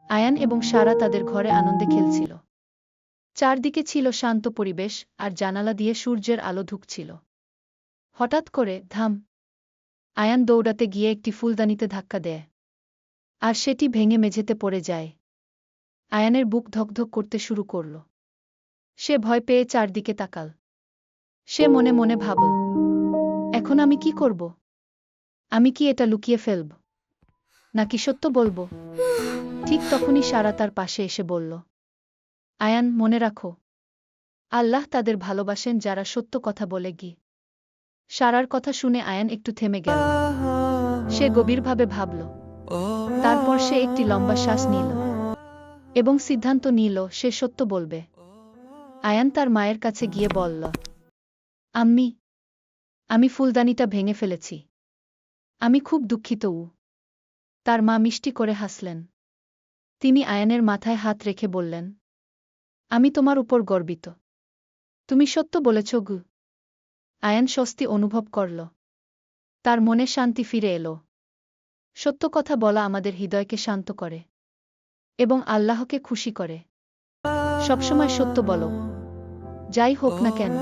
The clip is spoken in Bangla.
আয়ান এবং সারা তাদের ঘরে আনন্দে খেলছিল। চারদিকে ছিল শান্ত পরিবেশ, আর জানালা দিয়ে সূর্যের আলো ঢুকছিল। হঠাৎ করে ধাম! আয়ান দৌড়াতে গিয়ে একটি ফুলদানিতে ধাক্কা দেয়, আর সেটি ভেঙে মেঝেতে পড়ে যায়। আয়ানের বুক ধকধক করতে শুরু করল। সে ভয় পেয়ে চারদিকে তাকাল। সে মনে মনে ভাবল, এখন আমি কি করব? আমি কি এটা লুকিয়ে ফেলব, নাকি সত্য বলব? ঠিক তখনই সারা তার পাশে এসে বলল, আয়ান, মনে রাখো, আল্লাহ তাদের ভালোবাসেন যারা সত্য কথা বলে। সারার কথা শুনে আয়ান একটু থেমে গেল। সে গভীরভাবে ভাবল। তারপর সে একটি লম্বা শ্বাস নিল এবং সিদ্ধান্ত নিল সে সত্য বলবে। আয়ান তার মায়ের কাছে গিয়ে বলল, আম্মি, আমি ফুলদানিটা ভেঙে ফেলেছি। আমি খুব দুঃখিত। তার মা মিষ্টি করে হাসলেন। তিনি আয়ানের মাথায় হাত রেখে বললেন, আমি তোমার উপর গর্বিত। তুমি সত্য বলেছ গু। আয়ান স্বস্তি অনুভব করল। তার মনে শান্তি ফিরে এলো। সত্য কথা বলা আমাদের হৃদয়কে শান্ত করে এবং আল্লাহকে খুশি করে। সবসময় সত্য বলো, যাই হোক না কেন।